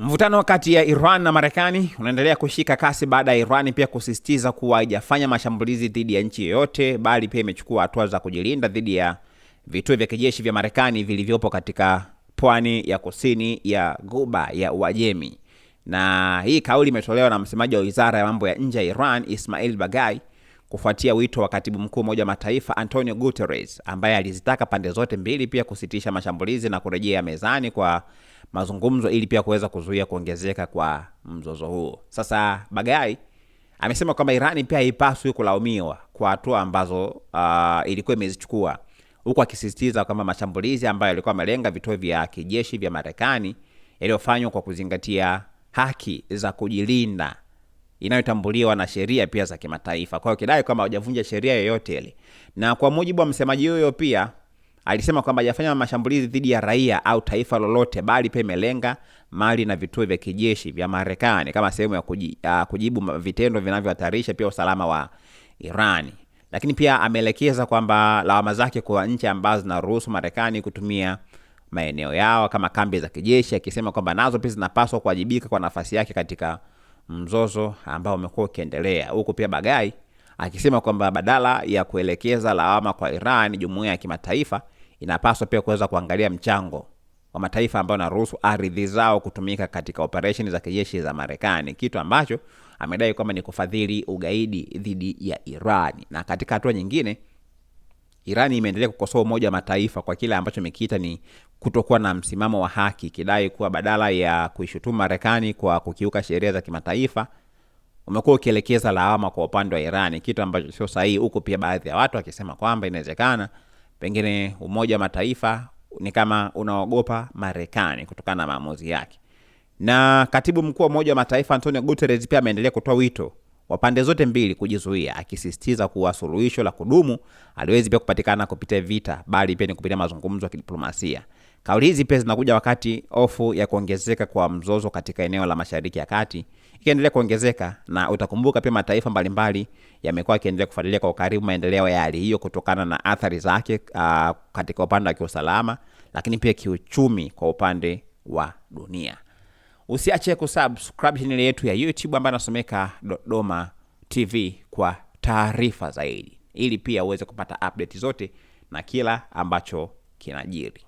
Mvutano kati ya Iran na Marekani unaendelea kushika kasi baada ya Iran pia kusisitiza kuwa haijafanya mashambulizi dhidi ya nchi yoyote, bali pia imechukua hatua za kujilinda dhidi ya vituo vya kijeshi vya Marekani vilivyopo katika pwani ya kusini ya Ghuba ya Uajemi. Na hii kauli imetolewa na msemaji wa Wizara ya Mambo ya Nje ya Iran, Ismail Baghai, kufuatia wito wa Katibu Mkuu wa Umoja wa Mataifa Antonio Guterres, ambaye alizitaka pande zote mbili pia kusitisha mashambulizi na kurejea mezani kwa mazungumzo ili pia kuweza kuzuia kuongezeka kwa mzozo huo. Sasa Baghai amesema kwamba Iran pia haipaswi kulaumiwa kwa hatua ambazo ilikuwa imezichukua, huku akisisitiza kwamba mashambulizi ambayo yalikuwa yamelenga vituo vya kijeshi vya Marekani yaliyofanywa kwa kuzingatia haki za kujilinda inayotambuliwa na sheria pia za kimataifa. Kwa hiyo kidai kwamba hajavunja sheria yoyote ile. Na kwa mujibu wa msemaji huyo pia alisema kwamba hajafanya mashambulizi dhidi ya raia au taifa lolote, bali pia imelenga mali na vituo vya kijeshi vya Marekani kama sehemu ya kujibu vitendo vinavyohatarisha pia usalama wa Iran. Lakini pia ameelekeza kwamba lawama zake kwa nchi ambazo zinaruhusu Marekani kutumia maeneo yao kama kambi za kijeshi, akisema kwamba nazo pia zinapaswa kuwajibika kwa nafasi yake katika mzozo ambao umekuwa ukiendelea. Huko pia Baghai akisema kwamba badala ya kuelekeza lawama kwa Iran, jumuiya ya kimataifa inapaswa pia kuweza kuangalia mchango wa mataifa ambayo yanaruhusu ardhi zao kutumika katika operation za kijeshi za Marekani, kitu ambacho amedai kwamba ni kufadhili ugaidi dhidi ya Iran. Na katika hatua nyingine, Iran imeendelea kukosoa Umoja wa Mataifa kwa kile ambacho imekiita ni kutokuwa na msimamo wa haki, kidai kuwa badala ya kuishutumu Marekani kwa kukiuka sheria za kimataifa, umekuwa ukielekeza lawama kwa upande wa Iran, kitu ambacho sio sahihi, huko pia baadhi ya watu wakisema kwamba inawezekana pengine Umoja wa Mataifa ni kama unaogopa Marekani kutokana na maamuzi yake. Na Katibu Mkuu wa Umoja wa Mataifa Antonio Guterres pia ameendelea kutoa wito wa pande zote mbili kujizuia, akisisitiza kuwa suluhisho la kudumu haliwezi pia kupatikana kupitia vita, bali pia ni kupitia mazungumzo ya kidiplomasia. Kauli hizi pia zinakuja wakati hofu ya kuongezeka kwa mzozo katika eneo la Mashariki ya Kati ikiendelea kuongezeka, na utakumbuka pia mataifa mbalimbali yamekuwa yakiendelea kufuatilia kwa karibu maendeleo ya hali hiyo kutokana na athari zake katika upande wa kiusalama, lakini pia kiuchumi kwa upande wa dunia. Usiache kusubscribe channel yetu ya YouTube ambayo inasomeka Dodoma TV kwa taarifa zaidi, ili pia uweze kupata update zote na kila ambacho kinajiri.